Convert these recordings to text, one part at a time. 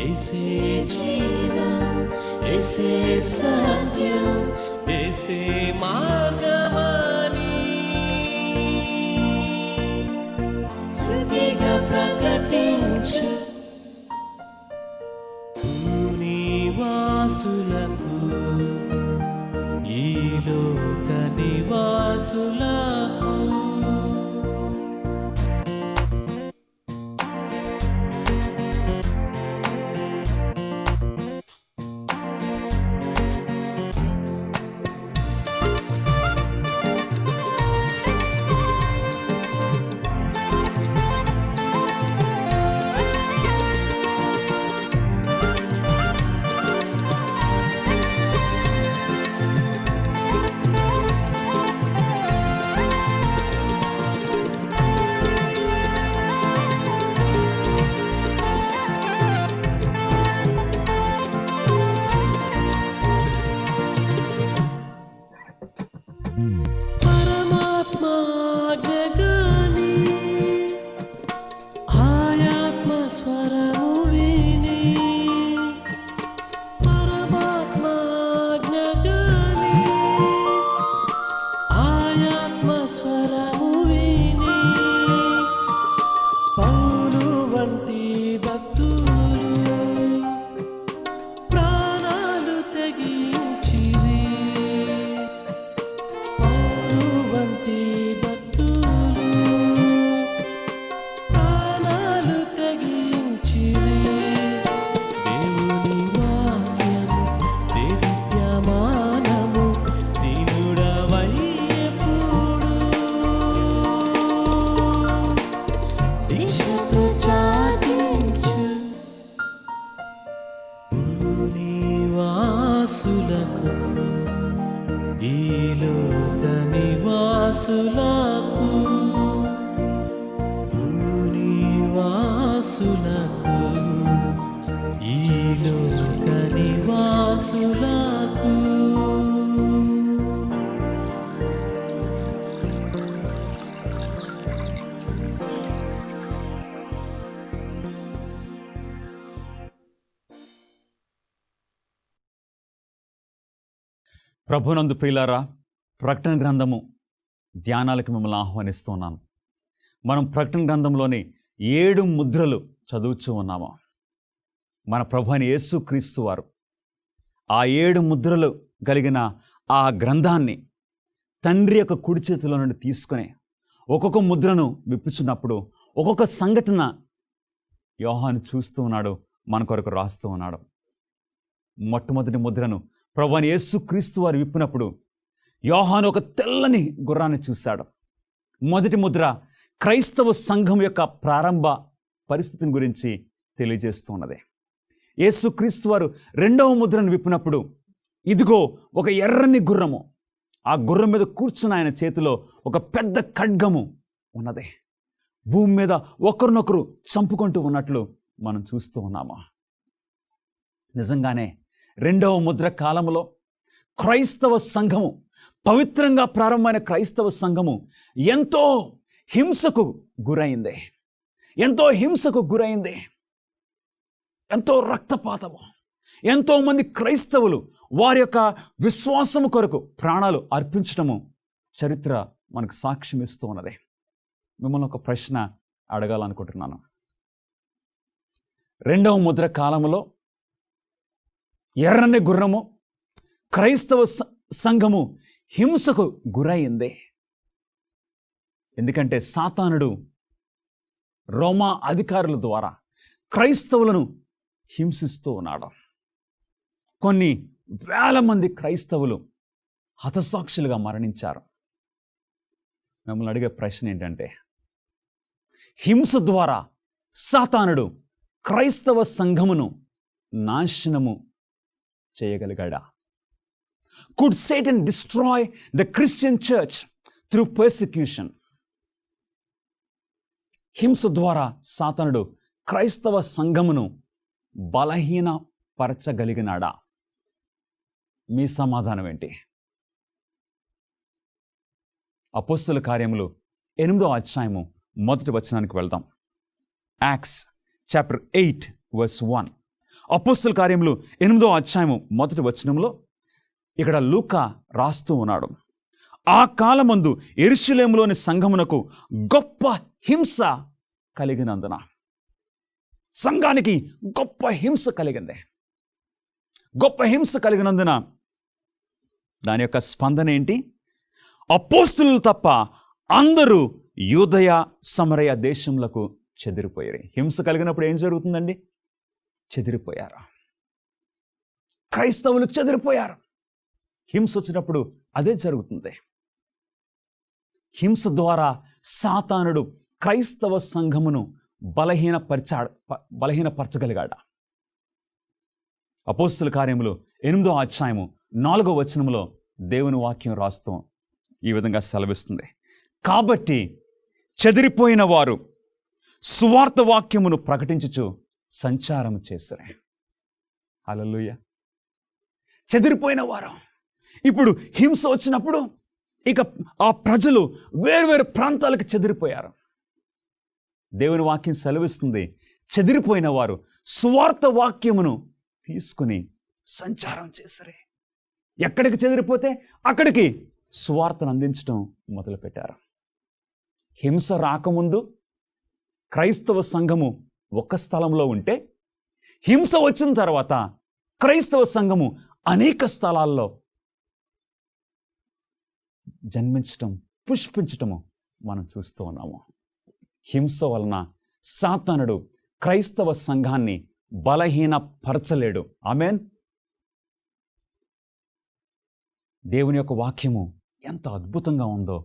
యేసే జీవం, యేసే సత్యం, యేసే మార్గమని శృతిగా ప్రకటించు. నివాసులకు ఈ లోక నివాసులకు ప్రభునందు ప్రియులారా, ప్రకటన గ్రంథము ధ్యానాలకు మిమ్మల్ని ఆహ్వానిస్తున్నాను. మనం ప్రకటన గ్రంథంలోని 7 ముద్రలు చదువుతూ ఉన్నాము. మన ప్రభు అయిన యేసుక్రీస్తు వారు ఆ 7 ముద్రలు కలిగిన ఆ గ్రంథాన్ని తండ్రి యొక్క కుడి చేతిలో నుండి తీసుకొని ఒక్కొక్క ముద్రను విప్పుచున్నప్పుడు ఒక్కొక్క సంఘటన యోహాను చూస్తూ ఉన్నాడు, మన కొరకు రాస్తూ ఉన్నాడు. మొట్టమొదటి ముద్రను ప్రభు అయిన యేసుక్రీస్తు వారు విప్పినప్పుడు యోహాను ఒక తెల్లని గుర్రాన్ని చూశాడు. మొదటి ముద్ర క్రైస్తవ సంఘం యొక్క ప్రారంభ పరిస్థితిని గురించి తెలియజేస్తున్నది. యేసుక్రీస్తు వారు రెండవ ముద్రను విప్పినప్పుడు ఇదిగో ఒక ఎర్రని గుర్రము, ఆ గుర్రం మీద కూర్చున్న ఆయన చేతిలో ఒక పెద్ద ఖడ్గము ఉన్నది. భూమి మీద ఒకరినొకరు చంపుకుంటూ ఉన్నట్లు మనం చూస్తూ ఉన్నాము. నిజంగానే రెండవ ముద్ర కాలంలో క్రైస్తవ సంఘము, పవిత్రంగా ప్రారంభమైన క్రైస్తవ సంఘము ఎంతో హింసకు గురైంది, ఎంతో రక్తపాతము. ఎంతోమంది క్రైస్తవులు వారి యొక్క విశ్వాసము కొరకు ప్రాణాలు అర్పించడము చరిత్ర మనకు సాక్ష్యం ఇస్తూ ఉన్నది. మిమ్మల్ని ఒక ప్రశ్న అడగాలనుకుంటున్నాను. రెండవ ముద్ర కాలంలో ఎర్రని గుర్రము, క్రైస్తవ సంఘము హింసకు గురైంది. ఎందుకంటే సాతానుడు రోమా అధికారుల ద్వారా క్రైస్తవులను హింసిస్తూ ఉన్నాడు. కొన్ని వేల మంది క్రైస్తవులు హతసాక్షులుగా మరణించారు. మిమ్మల్ని అడిగే ప్రశ్న ఏంటంటే, హింస ద్వారా సాతానుడు క్రైస్తవ సంఘమును నాశనము చేయగలిగాడా? Could Satan destroy the Christian church through persecution? హింస ద్వారా సాతానుడు క్రైస్తవ సంఘమును బలహీనపరచగలిగినాడా? మీ సమాధానం ఏంటి? అపోస్తలుల కార్యములు 8వ అధ్యాయము 1వ వచనానికి వెళ్దాం. Acts chapter 8 verse 1. అపోస్తల కార్యములు 8వ అధ్యాయము 1వ వచనంలో ఇక్కడ లూకా రాస్తూ ఉన్నాడు. ఆ కాలమందు యెరూషలేములోని సంఘమునకు గొప్ప హింస కలిగినందున, సంఘానికి గొప్ప హింస కలిగింది. గొప్ప హింస కలిగినందున దాని యొక్క స్పందన ఏంటి? అపోస్తులు తప్ప అందరూ యూదయ సమరయ దేశములకు చెదిరిపోయారు. హింస కలిగినప్పుడు ఏం జరుగుతుందండి? చెదిరిపోయారు. క్రైస్తవులు చెదిరిపోయారు. హింస వచ్చినప్పుడు అదే జరుగుతుంది. హింస ద్వారా సాతానుడు క్రైస్తవ సంఘమును బలహీనపరచగలిగాడు. అపోస్తల కార్యములు 8వ అధ్యాయము 4వ వచనములో దేవుని వాక్యం రాస్తూ ఈ విధంగా సెలవిస్తుంది. కాబట్టి చెదిరిపోయిన వారు సువార్త వాక్యమును ప్రకటించుచు సంచారం చేశారు. హల్లెలూయా. చెదిరిపోయిన వారు ఇప్పుడు హింస వచ్చినప్పుడు ఇక ఆ ప్రజలు వేరువేరు ప్రాంతాలకు చెదిరిపోయారు. దేవుని వాక్యం సెలవిస్తుంది, చెదిరిపోయిన వారు సువార్త వాక్యమును తీసుకుని సంచారం చేశారు. ఎక్కడికి చెదిరిపోతే అక్కడికి సువార్తను అందించడం మొదలుపెట్టారు. హింస రాకముందు క్రైస్తవ సంఘము ఒక స్థలంలో ఉంటే, హింస వచ్చిన తర్వాత క్రైస్తవ సంఘము అనేక స్థలాల్లో జన్మించటం, పుష్పించటము మనం చూస్తూ ఉన్నాము. హింస వలన సాతానుడు క్రైస్తవ సంఘాన్ని బలహీనపరచలేడు. ఆమేన్. దేవుని యొక్క వాక్యము ఎంత అద్భుతంగా ఉందో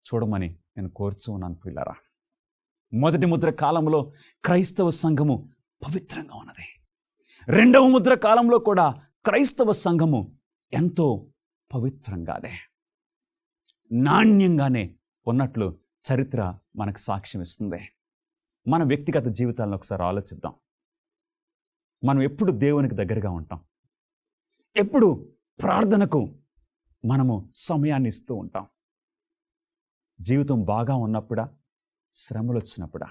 చూడమని నేను కోరుచూ ఉన్నాను ప్రియులారా. మొదటి ముద్ర కాలంలో క్రైస్తవ సంఘము పవిత్రంగా ఉన్నది. రెండవ ముద్ర కాలంలో కూడా క్రైస్తవ సంఘము ఎంతో పవిత్రంగానే, నాణ్యంగానే ఉన్నట్లు చరిత్ర మనకు సాక్ష్యం ఇస్తుంది. మన వ్యక్తిగత జీవితాలను ఒకసారి ఆలోచిద్దాం. మనం ఎప్పుడు దేవునికి దగ్గరగా ఉంటాం? ఎప్పుడు ప్రార్థనకు మనము సమయాన్ని ఇస్తూ ఉంటాం? జీవితం బాగా ఉన్నప్పుడా, శ్రమలు వచ్చినప్పుడా?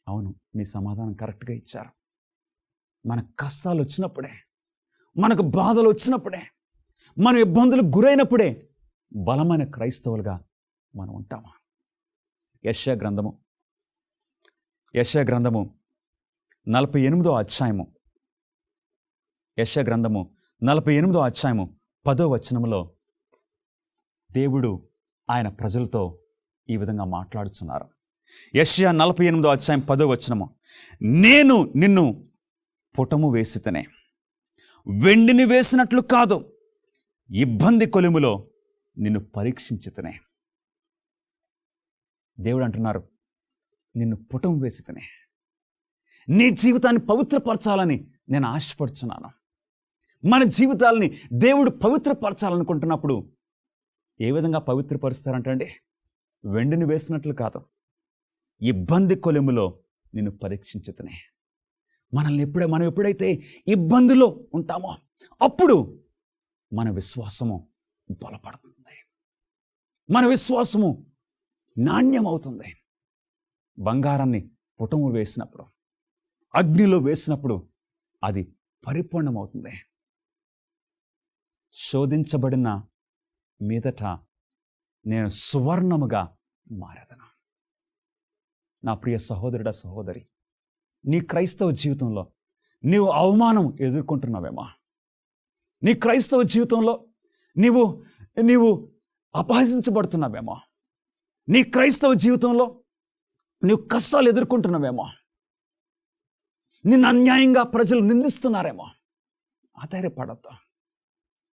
అవును, మీ సమాధానం కరెక్ట్గా ఇచ్చారు. మన కష్టాలు వచ్చినప్పుడే, మనకు బాధలు వచ్చినప్పుడే, మనం ఇబ్బందులకు గురైనప్పుడే బలమైన క్రైస్తవులుగా మనం ఉంటామా? యెషయా గ్రంథము 48వ అధ్యాయము, యెషయా గ్రంథము 48వ అధ్యాయము 10వ వచనములో దేవుడు ఆయన ప్రజలతో ఈ విధంగా మాట్లాడుతున్నారు. యెషయా 48వ అధ్యాయం 10వ వచనము, నేను నిన్ను పుటము వేసితనే, వెండిని వేసినట్లు కాదు, ఇబ్బంది కొలిములో నిన్ను పరీక్షించితనే. దేవుడు అంటున్నారు, నిన్ను పుటం వేసితనే, నీ జీవితాన్ని పవిత్రపరచాలని నేను ఆశపడుచున్నాను. మన జీవితాలని దేవుడు పవిత్రపరచాలనుకుంటున్నప్పుడు ఏ విధంగా పవిత్రపరుస్తారంటే, వెండిని వేసినట్లు కాదు, ఇబ్బంది కొలిములో నిన్ను పరీక్షించుతనే. మనం ఎప్పుడైతే ఇబ్బందిలో ఉంటామో అప్పుడు మన విశ్వాసము బలపడుతుంది, మన విశ్వాసము నాణ్యమవుతుంది. బంగారాన్ని పుటము వేసినప్పుడు, అగ్నిలో వేసినప్పుడు అది పరిపూర్ణమవుతుంది. శోధించబడిన మీదట నేను సువర్ణముగా మారేదను. నా ప్రియ సహోదరుడా, సహోదరి, నీ క్రైస్తవ జీవితంలో నీవు అవమానం ఎదుర్కొంటున్నావేమో, నీ క్రైస్తవ జీవితంలో నీవు అపహసించబడుతున్నావేమో, నీ క్రైస్తవ జీవితంలో నీవు కష్టాలు ఎదుర్కొంటున్నావేమో, నిన్ను అన్యాయంగా ప్రజలు నిందిస్తున్నారేమో, ఆధారపడద్దు.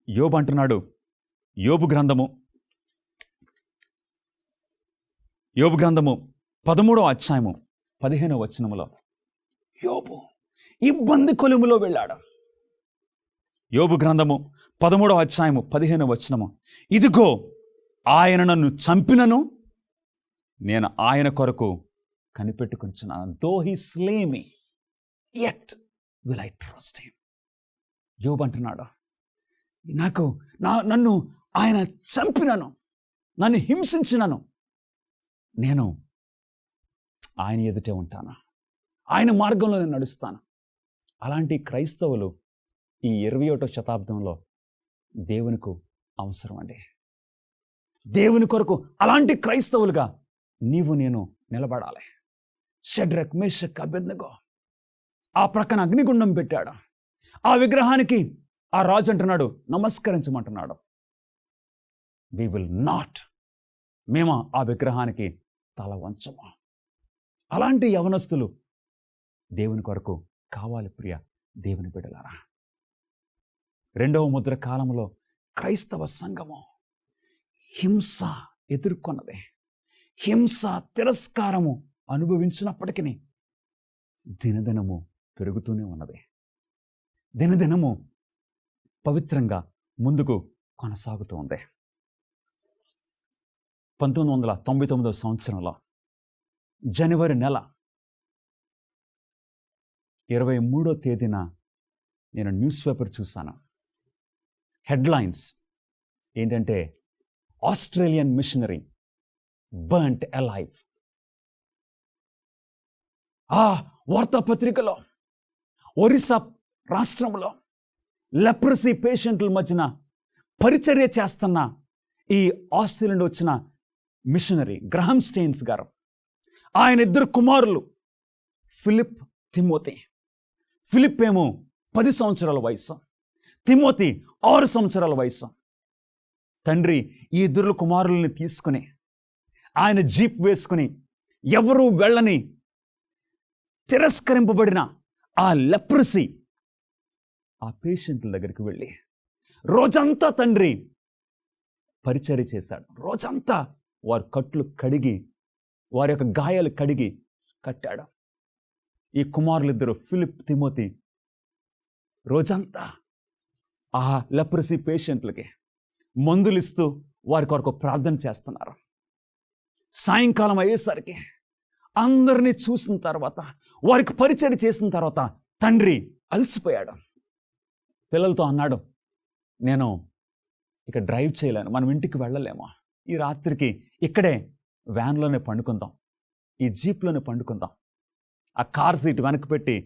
యోబు అంటున్నాడు, యోబు గ్రంథము 13వ అధ్యాయము 15వ వచనములో యోబు ఇబ్బంది కొలిములో వెళ్ళాడు. యోబు గ్రంథము 13వ అధ్యాయము 15వ వచనము, ఇదిగో ఆయన నన్ను చంపినను నేను ఆయన కొరకు కనిపెట్టుకుంటున్నాను. Though he slay me yet will I trust him. యోబు అంటున్నాడు, నన్ను ఆయన చంపినను, నన్ను హింసించినను, నేను ఆయన ఎదుటే ఉంటాను, ఆయన మార్గంలో నేను నడుస్తాను, అలాంటి క్రైస్తవులు ఈ 21వ శతాబ్దంలో దేవునికి అవసరం అండి. దేవుని కొరకు అలాంటి క్రైస్తవులుగా నీవు నేను నిలబడాలి. షడ్రక్, మేషక్, అబేద్నెగో ఆ ప్రక్కన అగ్నిగుండం పెట్టాడు. ఆ విగ్రహానికి ఆ రాజు అంటున్నాడు, నమస్కరించమంటున్నాడు. వి విల్ నాట్, మేము ఆ విగ్రహానికి తల వంచము. అలాంటి యవనస్తులు దేవుని కొరకు కావాలి ప్రియ దేవుని బిడ్డలారా. 2వ ముద్ర కాలంలో క్రైస్తవ సంఘము హింస ఎదుర్కొన్నది. హింస, తిరస్కారము అనుభవించినప్పటికీ దినదినము పెరుగుతూనే ఉన్నది. దినదినము పవిత్రంగా ముందుకు కొనసాగుతూ ఉంది. 1999 సంవత్సరంలో జనవరి నెల 23వ తేదీన నేను న్యూస్ పేపర్ చూశాను. హెడ్లైన్స్ ఏంటంటే, ఆస్ట్రేలియన్ మిషనరీ బర్న్ట్ అలైవ్. ఆ వార్తాపత్రికలో ఒరిస్సా రాష్ట్రంలో లెప్రసీ పేషెంట్ల మధ్యన పరిచర్య చేస్తున్న ఈ ఆస్ట్రేలియా నుండి వచ్చిన మిషనరీ గ్రహం స్టెయిన్స్ గారు, ఆయన 2 కుమారులు ఫిలిప్, తిమోతి. ఫిలిప్ ఏమో 10 సంవత్సరాల వయసు, తిమోతి 6 సంవత్సరాల వయసు. తండ్రి ఈ 2 కుమారుల్ని తీసుకుని ఆయన జీప్ వేసుకుని ఎవరూ వెళ్ళని తిరస్కరింపబడిన ఆ లెప్రసీ ఆ పేషెంట్ల దగ్గరికి వెళ్ళి రోజంతా తండ్రి పరిచర్య చేశాడు. రోజంతా వారి కట్లు కడిగి, వారి యొక్క గాయాలు కడిగి కట్టాడు. ఈ కుమారులిద్దరు ఫిలిప్, తిమోతి రోజంతా ఆ లెప్రసీ పేషెంట్లకి మందులిస్తూ వారి కొరకు ప్రార్థన చేస్తున్నారు. సాయంకాలం అయ్యేసరికి అందరినీ చూసిన తర్వాత, వారికి పరిచర్య చేసిన తర్వాత తండ్రి అలసిపోయాడు. పిల్లలతో అన్నాడు, నేను ఇక డ్రైవ్ చేయలేను, మనం ఇంటికి వెళ్ళలేమో, ఈ రాత్రికి ఇక్కడే వ్యాన్లోనే పండుకుందాం, ఈ జీప్లోనే పండుకుందాం. ఆ కార్ సీట్ వెనక్కి పెట్టి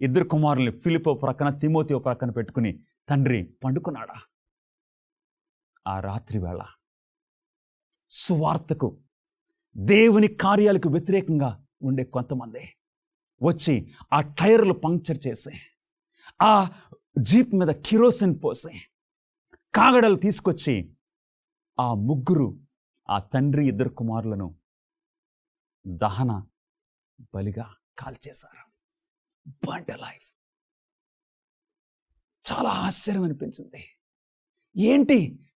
2 కుమారుల్ని ఫిలిప్ ఓ ప్రక్కన, తిమోతి ఓ ప్రక్కన పెట్టుకుని తండ్రి పండుకున్నాడా. ఆ రాత్రి వేళ సువార్తకు, దేవుని కార్యాలకు వ్యతిరేకంగా ఉండే కొంతమంది వచ్చి ఆ టైర్లు పంక్చర్ చేసి, ఆ జీప్ మీద కిరోసిన్ పోసి, కాగడలు తీసుకొచ్చి ఆ ముగ్గురు, ఆ తండ్రి 2 కుమారులను దహన బలిగా కాల్చేశారు. Burnt alive. చాలా ఆశ్చర్యం అనిపించింది. ఏంటి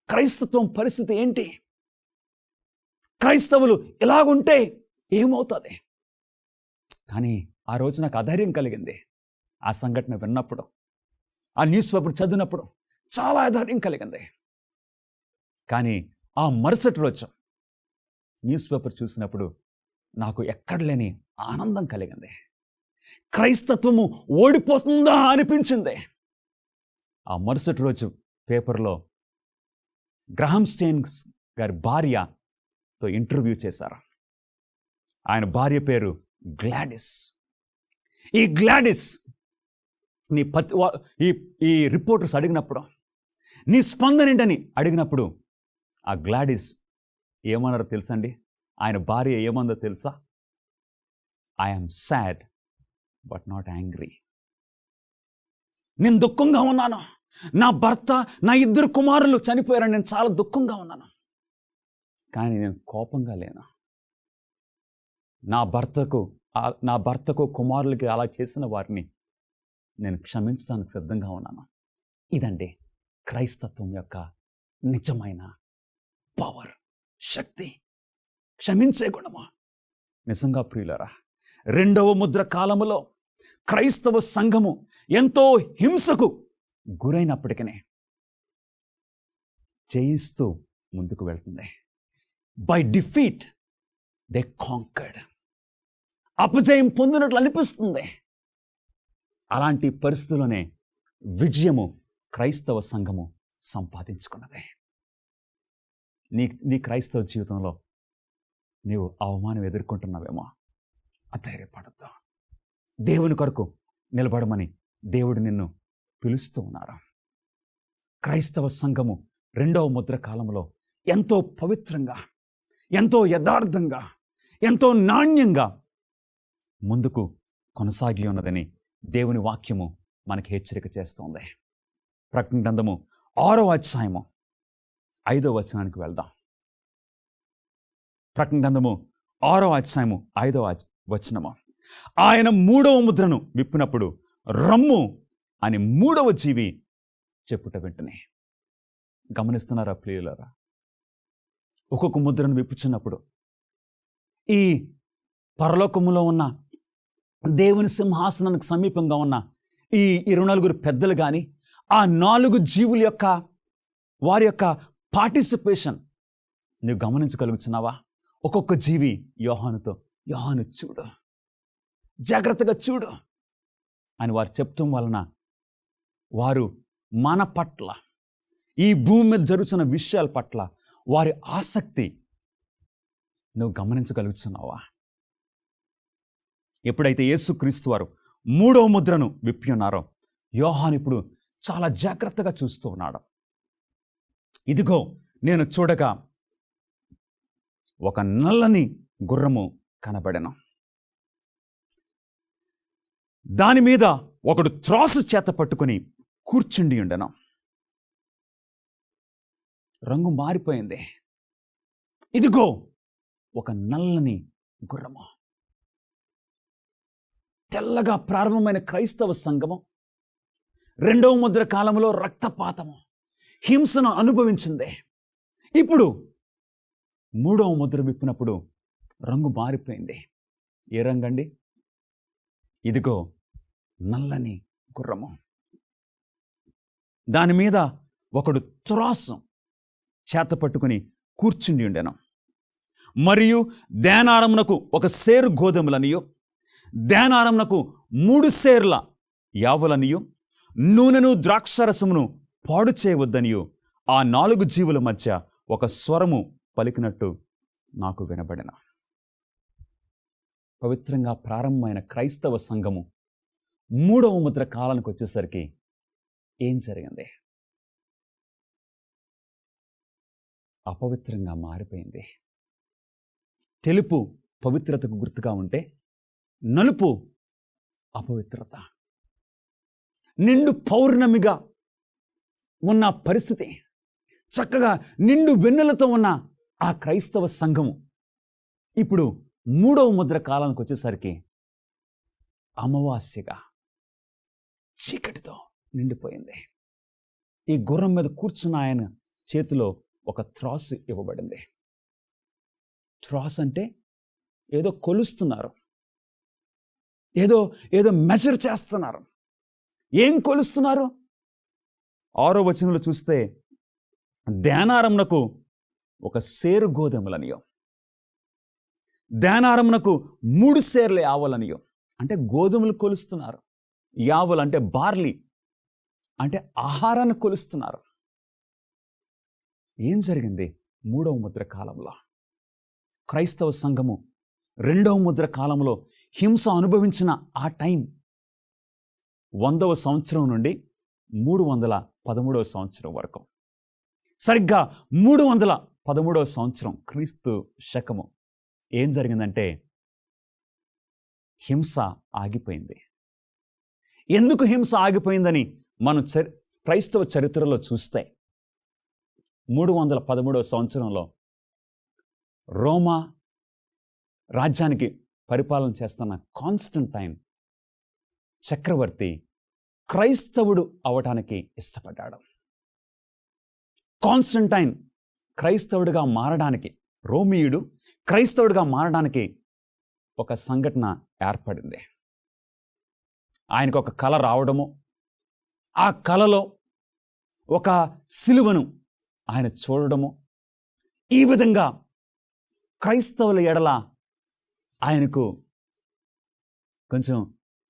క్రైస్తత్వం పరిస్థితి ఏంటి? క్రైస్తవులు ఇలాగుంటే ఏమవుతుంది? కానీ ఆ రోజు నాకు అధైర్యం కలిగింది. ఆ సంఘటన విన్నప్పుడు, ఆ న్యూస్ పేపర్ చదివినప్పుడు చాలా అధైర్యం కలిగింది. కానీ ఆ మరుసటి రోజు న్యూస్ పేపర్ చూసినప్పుడు నాకు ఎక్కడ లేని ఆనందం కలిగింది. క్రైస్తత్వము ఓడిపోతుందా అనిపించింది. ఆ మరుసటి రోజు పేపర్లో గ్రహం స్టెయిన్స్ గారి భార్యతో ఇంటర్వ్యూ చేశారు. ఆయన భార్య పేరు గ్లాడిస్. ఈ గ్లాడిస్ ఈ రిపోర్టర్స్ అడిగినప్పుడు, నీ స్పందన ఏంటని అడిగినప్పుడు, ఆ గ్లాడిస్ ఏమన్నారో తెలుసండి? ఆయన భార్య ఏమందో తెలుసా? I'm sad but not angry. నేను దుఃఖంగా ఉన్నాను, నా భర్త, నా 2 కుమారులు చనిపోయారని నేను చాలా దుఃఖంగా ఉన్నాను, కానీ నేను కోపంగా లేను. నా భర్తకు కుమారులకి అలా చేసిన వారిని నేను క్షమించడానికి సిద్ధంగా ఉన్నాను. ఇదండి క్రైస్తత్వం యొక్క నిజమైన పవర్, శక్తి, క్షమించే గుణము. నిజంగా ప్రియులారా, 2వ ముద్ర కాలములో క్రైస్తవ సంఘము ఎంతో హింసకు గురైనప్పటికీ జయిస్తూ ముందుకు వెళ్తుంది. By defeat they conquered. అపజయం పొందినట్లు అనిపిస్తుంది. అలాంటి పరిస్థితుల్లోనే విజయము క్రైస్తవ సంఘము సంపాదించుకున్నది. నీ క్రైస్తవ జీవితంలో నీవు అవమానం ఎదుర్కొంటున్నావేమో, అధైర్యపడద్దు. దేవుని కొరకు నిలబడమని దేవుడు నిన్ను పిలుస్తూ ఉన్నారు. క్రైస్తవ సంఘము 2వ ముద్ర కాలంలో ఎంతో పవిత్రంగా, ఎంతో యథార్థంగా, ఎంతో నాణ్యంగా ముందుకు కొనసాగి ఉన్నదని దేవుని వాక్యము మనకి హెచ్చరిక చేస్తోంది. ప్రకటన గ్రంథము 6వ అధ్యాయము 5వ వచనానికి వెళ్దాం. ప్రకటన గ్రంథము 6వ అధ్యాయము 5వ వచనము. ఆయన 3వ ముద్రను విప్పినప్పుడు రమ్ము అని 3వ జీవి చెప్పుట వెంటనే. గమనిస్తున్నారా ప్రియులారా? ఒక్కొక్క ముద్రను విప్పుచున్నప్పుడు ఈ పరలోకములో ఉన్న దేవుని సింహాసనానికి సమీపంగా ఉన్న ఈ 24 పెద్దలు కానీ, ఆ 4 జీవుల యొక్క వారి యొక్క పార్టిసిపేషన్ నువ్వు గమనించగలుగుతున్నావా? ఒక్కొక్క జీవి యోహానుతో, యోహాను చూడు, జాగ్రత్తగా చూడు అని వారు చెప్తాం వలన వారు మన పట్ల, ఈ భూమి మీద జరుగుతున్న విషయాల పట్ల వారి ఆసక్తి నువ్వు గమనించగలుగుతున్నావా? ఎప్పుడైతే యేసుక్రీస్తు వారు 3వ ముద్రను విప్పి ఉన్నారో, యోహాను ఇప్పుడు చాలా జాగ్రత్తగా చూస్తూ ఉన్నాడు. ఇదిగో నేను చూడగా ఒక నల్లని గుర్రము కనబడెను. దాని మీద ఒకడు త్రాసు చేత పట్టుకుని కూర్చుండి ఉండెను. రంగు మారిపోయింది. ఇదిగో ఒక నల్లని గుర్రము. తెల్లగా ప్రారంభమైన క్రైస్తవ సంఘము 2వ ముద్ర కాలంలో రక్తపాతము, హింసను అనుభవించింది. ఇప్పుడు 3వ ముద్ర విప్పినప్పుడు రంగు మారిపోయింది. ఏ రంగండి? ఇదిగో నల్లని గుర్రము. దాని మీద ఒకడు త్రాసు చేత పట్టుకుని కూర్చుండి ఉండెను. మరియు దేనారమునకు 1 సేరు గోధుమలనియు, దేనారమునకు 3 సేర్ల యావులనియు, నూనెను ద్రాక్షరసమును పాడు చేయవద్దనియు ఆ 4 జీవుల మధ్య ఒక స్వరము పలికినట్టు నాకు వినబడెను. పవిత్రంగా ప్రారంభమైన క్రైస్తవ సంఘము 3వ ముద్ర కాలానికి వచ్చేసరికి ఏం జరిగింది? అపవిత్రంగా మారిపోయింది. తెలుపు పవిత్రతకు గుర్తుగా ఉంటే, నలుపు అపవిత్రత. నిండు పౌర్ణమిగా ఉన్న పరిస్థితి, చక్కగా నిండు వెన్నెలతో ఉన్న ఆ క్రైస్తవ సంఘము ఇప్పుడు 3వ ముద్ర కాలానికి వచ్చేసరికి అమావాస్యగా చీకటితో నిండిపోయింది. ఈ గుర్రం మీద కూర్చున్న ఆయన చేతిలో ఒక త్రాసు ఇవ్వబడింది. త్రాసు అంటే ఏదో కొలుస్తున్నారు, ఏదో మెజర్ చేస్తున్నారు. ఏం కొలుస్తున్నారు? 6వ వచనంలో చూస్తే దేనారమునకు 1 సేరు గోధుమలనియో, దేనారమునకు 3 సేర్ల యావలనియో. అంటే గోధుమలు కొలుస్తున్నారు. యావలు అంటే బార్లీ, అంటే ఆహారాన్ని కొలుస్తున్నారు. ఏం జరిగింది 3వ ముద్ర కాలంలో? క్రైస్తవ సంఘము 2వ ముద్ర కాలంలో హింస అనుభవించిన ఆ టైం 100వ సంవత్సరం నుండి 313వ సంవత్సరం వరకు. సరిగ్గా 313వ సంవత్సరం క్రీస్తు శకము ఏం జరిగిందంటే హింస ఆగిపోయింది. ఎందుకు హింస ఆగిపోయిందని మనం క్రైస్తవ చరిత్రలో చూస్తే 313వ సంవత్సరంలో రోమా రాజ్యానికి పరిపాలన చేస్తున్న కాన్స్టంటైన్ చక్రవర్తి క్రైస్తవుడు అవటానికి ఇష్టపడ్డాడు. కాన్స్టంటైన్ క్రైస్తవుడిగా మారడానికి, రోమియుడు క్రైస్తవుడిగా మారడానికి ఒక సంఘటన ఏర్పడింది. ఆయనకు ఒక కల రావడము, ఆ కలలో ఒక సిలువను ఆయన చూడడము, ఈ విధంగా క్రైస్తవుల ఎడల ఆయనకు కొంచెం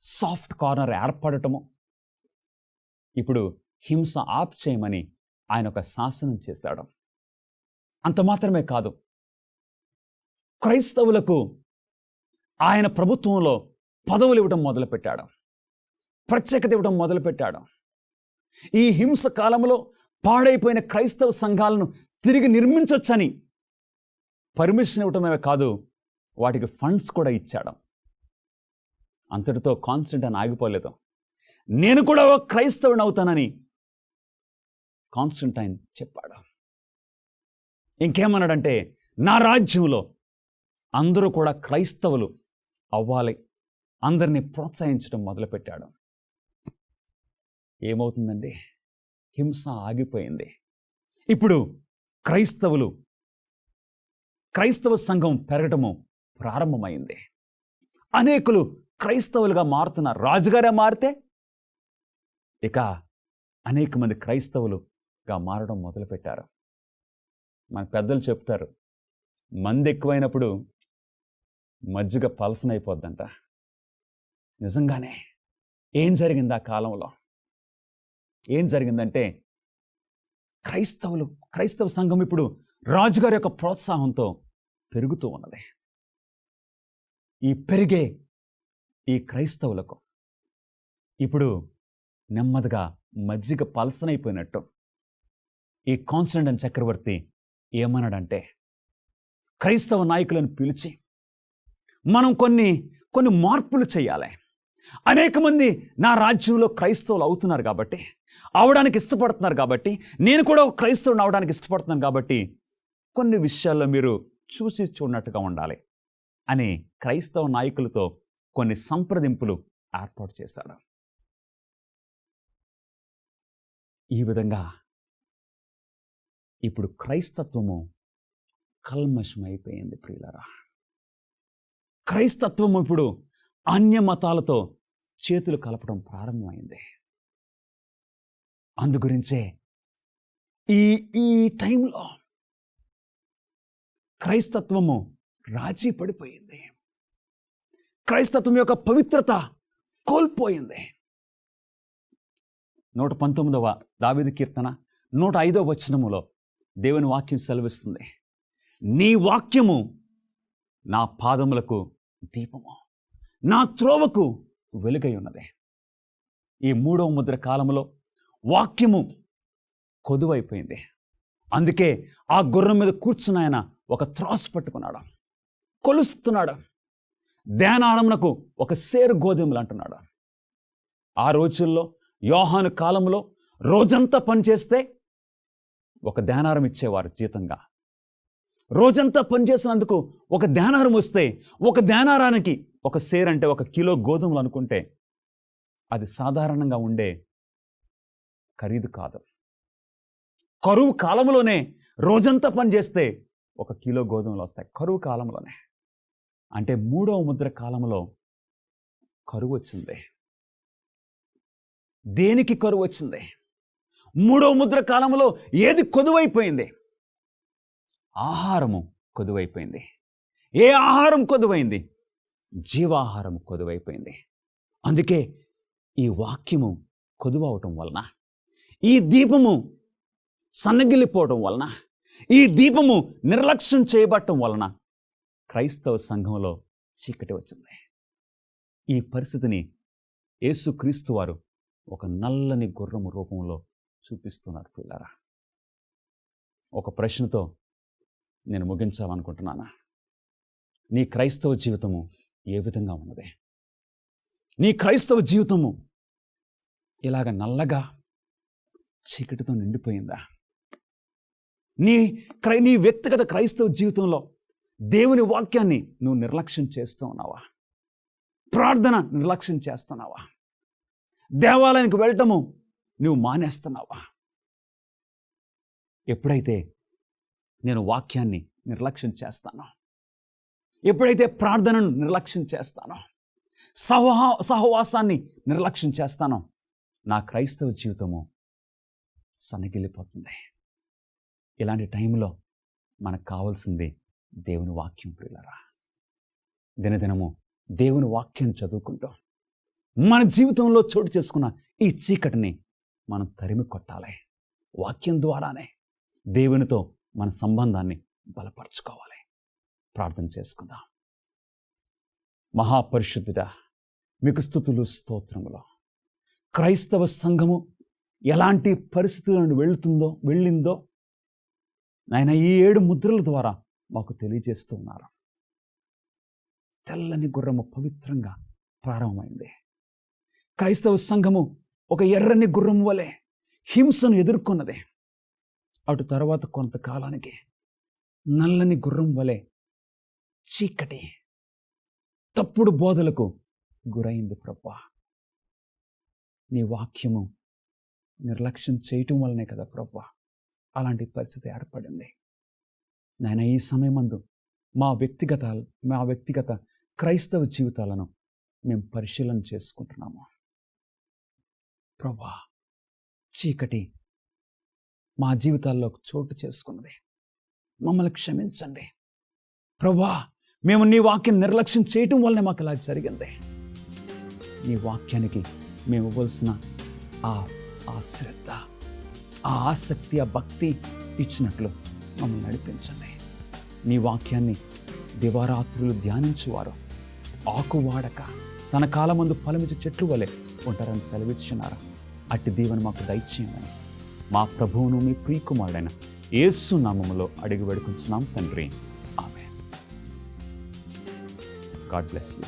సాఫ్ట్ కార్నర్ ఏర్పడటము. ఇప్పుడు హింస ఆప్ చేయమని ఆయన ఒక శాసనం చేశాడు. అంత మాత్రమే కాదు, క్రైస్తవులకు ఆయన ప్రభుత్వంలో పదవులు ఇవ్వడం మొదలుపెట్టాడు. ప్రత్యేకత ఇవ్వడం మొదలుపెట్టాడు. ఈ హింస కాలంలో పాడైపోయిన క్రైస్తవ సంఘాలను తిరిగి నిర్మించవచ్చని పర్మిషన్ ఇవ్వటమే కాదు, వాటికి ఫండ్స్ కూడా ఇచ్చాడు. అంతటితో కాన్స్టంటైన్ ఆగిపోలేదు. నేను కూడా ఒక క్రైస్తవుని అవుతానని కాన్స్టంటైన్ చెప్పాడు. ఇంకేమన్నాడంటే, నా రాజ్యంలో అందరూ కూడా క్రైస్తవులు అవ్వాలి, అందరినీ ప్రోత్సహించడం మొదలుపెట్టాడు. ఏమవుతుందండి? హింస ఆగిపోయింది. ఇప్పుడు క్రైస్తవ సంఘం పెరగటము ప్రారంభమైంది. అనేకులు క్రైస్తవులుగా మారుతున్నారు. రాజుగారే మారితే ఇక అనేక మంది క్రైస్తవులుగా మారడం మొదలుపెట్టారు. మన పెద్దలు చెప్తారు, మంది ఎక్కువైనప్పుడు మజ్జిగ పలసనైపోద్దంట. నిజంగానే ఏం జరిగింది ఆ కాలంలో? ఏం జరిగిందంటే, క్రైస్తవ సంఘం ఇప్పుడు రాజుగారి యొక్క ప్రోత్సాహంతో పెరుగుతూ ఉన్నది. పెరిగే ఈ క్రైస్తవులకు ఇప్పుడు నెమ్మదిగా మజ్జిగ పలసనైపోయినట్టు ఈ కాన్స్టంటైన్ చక్రవర్తి ఏమన్నాడంటే, క్రైస్తవ నాయకులను పిలిచి మనం కొన్ని మార్పులు చేయాలి. అనేక మంది నా రాజ్యంలో క్రైస్తవులు అవుతున్నారు కాబట్టి, అవడానికి ఇష్టపడుతున్నారు కాబట్టి, నేను కూడా ఒక క్రైస్తవుని అవడానికి ఇష్టపడుతున్నాను కాబట్టి, కొన్ని విషయాల్లో మీరు చూసి చూడనట్టుగా ఉండాలి అని క్రైస్తవ నాయకులతో కొన్ని సంప్రదింపులు ఏర్పాటు చేశాడు. ఈ విధంగా ఇప్పుడు క్రైస్తత్వము కల్మషమైపోయింది ప్రియులారా. క్రైస్తత్వము ఇప్పుడు అన్య మతాలతో చేతులు కలపడం ప్రారంభమైంది. అందుగురించే ఈ టైంలో క్రైస్తత్వము రాజీ పడిపోయింది. క్రైస్తత్వం యొక్క పవిత్రత కోల్పోయింది. 119వ దావీదు కీర్తన 105వ వచనములో దేవుని వాక్యం సెలవిస్తుంది, నీ వాక్యము నా పాదములకు దీపము, నా త్రోవకు వెలుగై ఉన్నది. ఈ 3వ ముద్ర కాలంలో వాక్యము కొదువైపోయింది. అందుకే ఆ గుర్రం మీద కూర్చున్న ఆయన ఒక త్రాసు పట్టుకున్నాడు, కొలుస్తున్నాడు. ధ్యానారమునకు ఒక సేరు గోధుమలు అంటున్నాడు. ఆ రోజుల్లో యోహాను కాలంలో రోజంతా పనిచేస్తే ఒక ధ్యానారం ఇచ్చేవారు జీతంగా. రోజంతా పనిచేసినందుకు ఒక ధ్యానారం వస్తే, ఒక ధ్యానారానికి ఒక సేర్ అంటే 1 కిలో గోధుమలు అనుకుంటే అది సాధారణంగా ఉండే ఖరీదు కాదు. కరువు కాలంలోనే రోజంతా పనిచేస్తే 1 కిలో గోధుమలు వస్తాయి. కరువు కాలంలోనే అంటే 3వ ముద్ర కాలంలో కరువు వచ్చింది. దేనికి కరువు వచ్చింది? 3వ ముద్ర కాలంలో ఏది కొదువైపోయింది? ఆహారము కొదువైపోయింది. ఏ ఆహారం కొదువైంది? జీవాహారం కొదువైపోయింది. అందుకే ఈ వాక్యము కొదువవటం వలన, ఈ దీపము సన్నగిల్లిపోవటం వలన, ఈ దీపము నిర్లక్ష్యం చేయబడటం వలన క్రైస్తవ సంఘంలో చీకటి వచ్చింది. ఈ పరిస్థితిని యేసుక్రీస్తు వారు ఒక నల్లని గుర్రము రూపంలో చూపిస్తున్నారు పిల్లరా. ఒక ప్రశ్నతో నేను ముగించాలనుకుంటున్నాను. నీ క్రైస్తవ జీవితము ఏ విధంగా ఉన్నది? నీ క్రైస్తవ జీవితము ఇలాగ నల్లగా చీకటితో నిండిపోయిందా? నీ వ్యక్తిగత క్రైస్తవ జీవితంలో దేవుని వాక్యాన్ని నువ్వు నిర్లక్ష్యం చేస్తూ ఉన్నావా? ప్రార్థన నిర్లక్ష్యం చేస్తున్నావా? దేవాలయానికి వెళ్ళటము నువ్వు మానేస్తున్నావా? ఎప్పుడైతే నేను వాక్యాన్ని నిర్లక్ష్యం చేస్తానో, ఎప్పుడైతే ప్రార్థనను నిర్లక్ష్యం చేస్తానో, సహవాసాన్ని నిర్లక్ష్యం చేస్తానో, నా క్రైస్తవ జీవితము సన్నగిల్లిపోతుంది. ఇలాంటి టైంలో మనకు కావాల్సింది దేవుని వాక్యం ప్రియులారా. దినదినము దేవుని వాక్యాన్ని చదువుకుంటూ మన జీవితంలో చోటు చేసుకున్న ఈ చీకటిని మనం తరిమి కొట్టాలి. వాక్యం ద్వారానే దేవునితో మన సంబంధాన్ని బలపరుచుకోవాలి. ప్రార్థన చేసుకుందాం. మహాపరిశుద్ధుడా, మీకు స్తుతులు స్తోత్రములు. క్రైస్తవ సంఘము ఎలాంటి పరిస్థితులను వెళ్ళిందో ఆయన ఈ 7 ముద్రల ద్వారా మాకు తెలియజేస్తూ ఉన్నారు. తెల్లని గుర్రము పవిత్రంగా ప్రారంభమైంది. క్రైస్తవ సంఘము ఒక ఎర్రని గుర్రం వలె హింసను ఎదుర్కొన్నది. అటు తర్వాత కొంతకాలానికి నల్లని గుర్రం వలె చీకటి, తప్పుడు బోధలకు గురైంది. ప్రభా, నీ వాక్యము నిర్లక్ష్యం చేయటం వల్లనే కదా ప్రభా అలాంటి పరిస్థితి ఏర్పడింది. నాయన, ఈ సమయమందు మా వ్యక్తిగత క్రైస్తవ జీవితాలను మేము పరిశీలన చేసుకుంటున్నాము. ప్రభా, చీకటి మా జీవితాల్లో చోటు చేసుకున్నది, మమ్మల్ని క్షమించండి. ప్రభా, మేము నీ వాక్యం నిర్లక్ష్యం చేయటం వల్లనే మాకు ఇలా జరిగింది. నీ వాక్యానికి మేము ఇవ్వాల్సిన ఆ శ్రద్ధ, ఆ ఆసక్తి, ఆ భక్తి ఇచ్చినట్లు మమ్మల్ని నడిపించండి. నీ వాక్యాన్ని దివారాత్రులు ధ్యానించువారు ఆకు వాడక తన కాలమందు ఫలమిచ్చే చెట్లు వలె ఉంటారని సెలవిచ్చున్నారు. అట్టి దీవెన మాకు దయచేయమని మా ప్రభువును మీ ప్రియకుమారుడైన యేసు నామములో అడిగి వేడుకుంటున్నాం తండ్రి. ఆమేన్. God bless you.